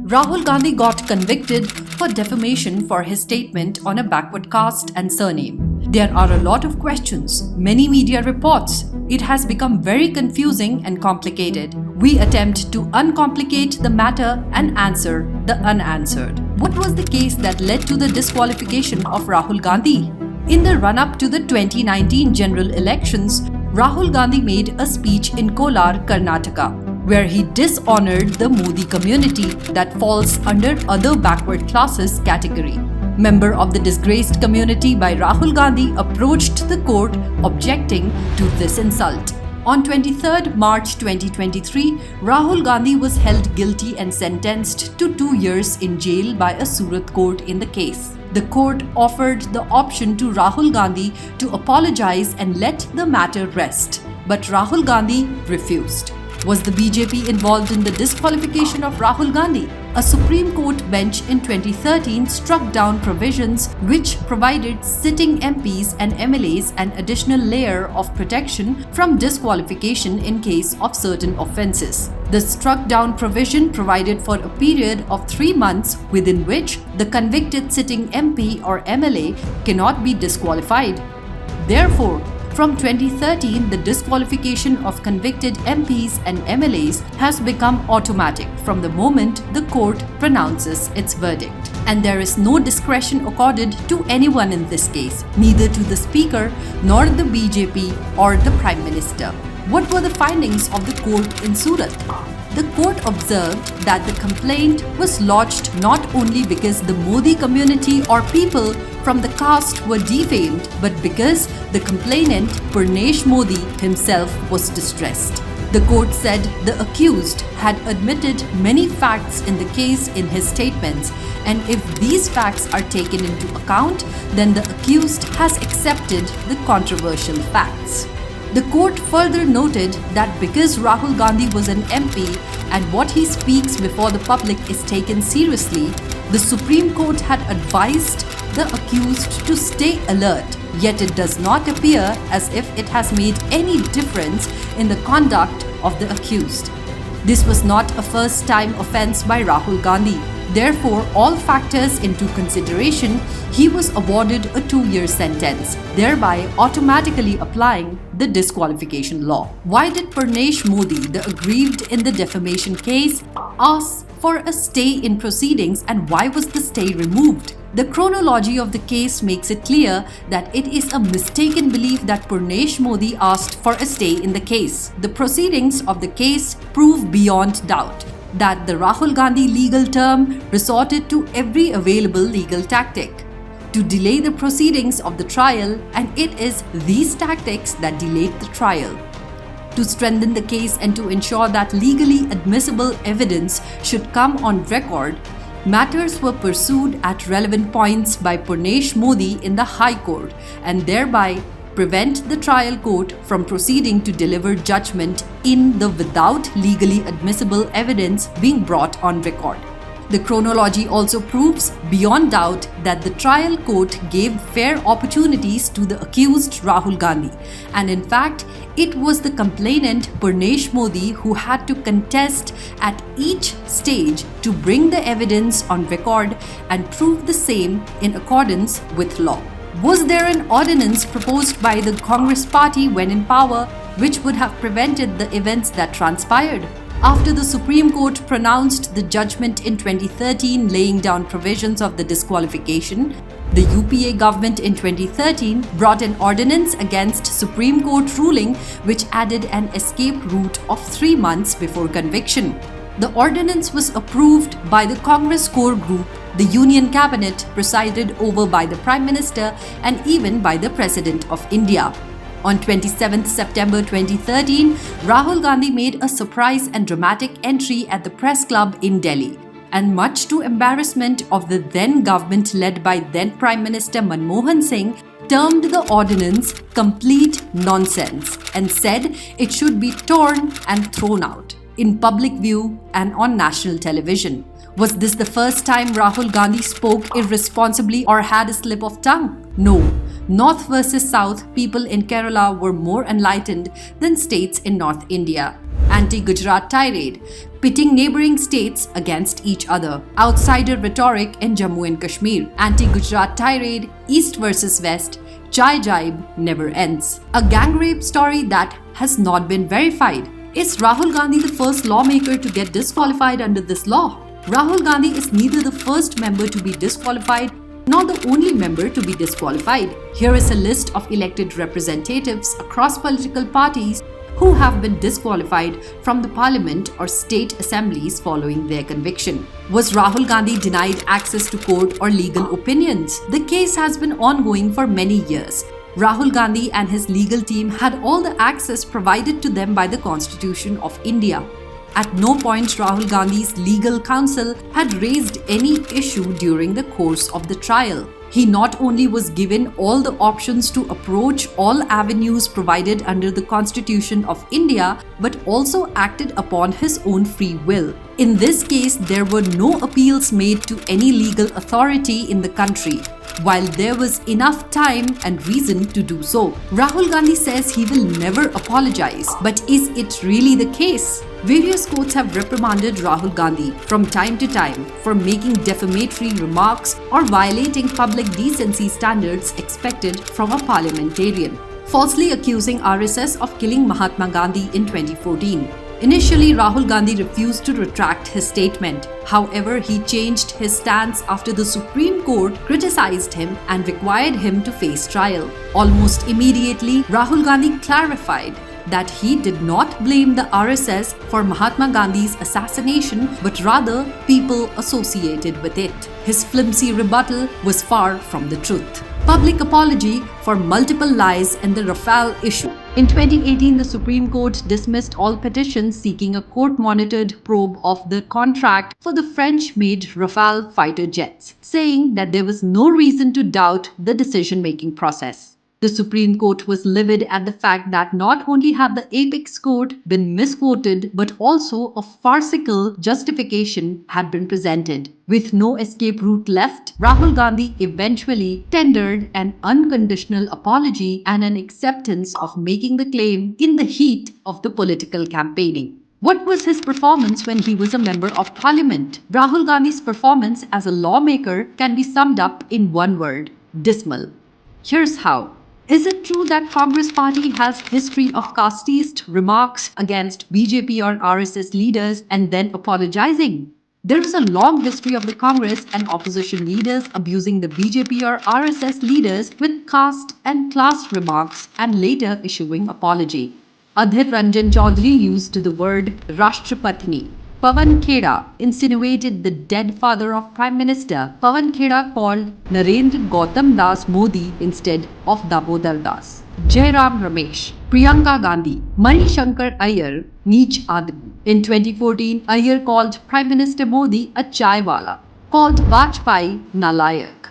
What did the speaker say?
Rahul Gandhi got convicted for defamation for his statement on a backward caste and surname. There are a lot of questions, many media reports. It has become very confusing and complicated. We attempt to uncomplicate the matter and answer the unanswered. What was the case that led to the disqualification of Rahul Gandhi? In the run-up to the 2019 general elections, Rahul Gandhi made a speech in Kolar, Karnataka, where he dishonored the Modi community that falls under other backward classes category. Member of the disgraced community by Rahul Gandhi approached the court objecting to this insult. On 23rd March 2023, Rahul Gandhi was held guilty and sentenced to 2 years in jail by a Surat court in the case. The court offered the option to Rahul Gandhi to apologize and let the matter rest, but Rahul Gandhi refused. Was the BJP involved in the disqualification of Rahul Gandhi? A Supreme Court bench in 2013 struck down provisions which provided sitting MPs and MLAs an additional layer of protection from disqualification in case of certain offences. The struck down provision provided for a period of 3 months within which the convicted sitting MP or MLA cannot be disqualified. Therefore, from 2013, the disqualification of convicted MPs and MLAs has become automatic from the moment the court pronounces its verdict. And there is no discretion accorded to anyone in this case, neither to the Speaker nor the BJP or the Prime Minister. What were the findings of the court in Surat? The court observed that the complaint was lodged not only because the Modi community or people from the caste were defamed, but because the complainant, Purnesh Modi, himself was distressed. The court said the accused had admitted many facts in the case in his statements, and if these facts are taken into account, then the accused has accepted the controversial facts. The court further noted that because Rahul Gandhi was an MP and what he speaks before the public is taken seriously, the Supreme Court had advised the accused to stay alert, yet it does not appear as if it has made any difference in the conduct of the accused. This was not a first-time offence by Rahul Gandhi. Therefore, all factors into consideration, he was awarded a 2-year sentence, thereby automatically applying the disqualification law. Why did Purnesh Modi, the aggrieved in the defamation case, ask for a stay in proceedings, and why was the stay removed? The chronology of the case makes it clear that it is a mistaken belief that Purnesh Modi asked for a stay in the case. The proceedings of the case prove beyond doubt that the Rahul Gandhi legal term resorted to every available legal tactic to delay the proceedings of the trial, and it is these tactics that delayed the trial. To strengthen the case and to ensure that legally admissible evidence should come on record, matters were pursued at relevant points by Purnesh Modi in the High Court and thereby prevent the trial court from proceeding to deliver judgment in the without legally admissible evidence being brought on record. The chronology also proves beyond doubt that the trial court gave fair opportunities to the accused Rahul Gandhi, and in fact, it was the complainant Purnesh Modi who had to contest at each stage to bring the evidence on record and prove the same in accordance with law. Was there an ordinance proposed by the Congress party when in power which would have prevented the events that transpired? After the Supreme Court pronounced the judgment in 2013 laying down provisions of the disqualification, the UPA government in 2013 brought an ordinance against Supreme Court ruling which added an escape route of 3 months before conviction. The ordinance was approved by the Congress core group, the Union Cabinet presided over by the Prime Minister and even by the President of India. On 27 September 2013, Rahul Gandhi made a surprise and dramatic entry at the Press Club in Delhi, and much to embarrassment of the then government led by then Prime Minister Manmohan Singh, termed the ordinance complete nonsense and said it should be torn and thrown out in public view and on national television. Was this the first time Rahul Gandhi spoke irresponsibly or had a slip of tongue? No. North versus South, people in Kerala were more enlightened than states in North India. anti-Gujarat tirade, pitting neighboring states against each other, outsider rhetoric in Jammu and Kashmir, anti-Gujarat tirade, East versus West, Chai Jibe never ends. A gang rape story that has not been verified. Is Rahul Gandhi the first lawmaker to get disqualified under this law? Rahul Gandhi is neither the first member to be disqualified nor the only member to be disqualified. Here is a list of elected representatives across political parties who have been disqualified from the parliament or state assemblies following their conviction. Was Rahul Gandhi denied access to court or legal opinions? The case has been ongoing for many years. Rahul Gandhi and his legal team had all the access provided to them by the Constitution of India. At no point Rahul Gandhi's legal counsel had raised any issue during the course of the trial. He not only was given all the options to approach all avenues provided under the Constitution of India, but also acted upon his own free will. In this case, there were no appeals made to any legal authority in the country, while there was enough time and reason to do so. Rahul Gandhi says he will never apologize, but is it really the case? Various courts have reprimanded Rahul Gandhi from time to time for making defamatory remarks or violating public decency standards expected from a parliamentarian, falsely accusing RSS of killing Mahatma Gandhi in 2014. Initially, Rahul Gandhi refused to retract his statement. However, he changed his stance after the Supreme Court criticized him and required him to face trial. Almost immediately, Rahul Gandhi clarified that he did not blame the RSS for Mahatma Gandhi's assassination, but rather people associated with it. His flimsy rebuttal was far from the truth. Public apology for multiple lies in the Rafale issue. In 2018, the Supreme Court dismissed all petitions seeking a court-monitored probe of the contract for the French-made Rafale fighter jets, saying that there was no reason to doubt the decision-making process. The Supreme Court was livid at the fact that not only had the apex court been misquoted, but also a farcical justification had been presented. With no escape route left, Rahul Gandhi eventually tendered an unconditional apology and an acceptance of making the claim in the heat of the political campaigning. What was his performance when he was a member of parliament? Rahul Gandhi's performance as a lawmaker can be summed up in one word: dismal. Here's how. Is it true that Congress party has history of casteist remarks against BJP or RSS leaders and then apologizing? There is a long history of the Congress and opposition leaders abusing the BJP or RSS leaders with caste and class remarks and later issuing apology. Adhir Ranjan Chaudhary used the word Rashtrapatini. Pawan Kheda insinuated the dead father of Prime Minister. Pawan Kheda called Narendra Gautam Das Modi instead of Damodar Das. Jairam Ramesh, Priyanka Gandhi, Mani Shankar Iyer, Neech Admi. In 2014, Iyer called Prime Minister Modi a chaiwala, called Vajpayee nalayak.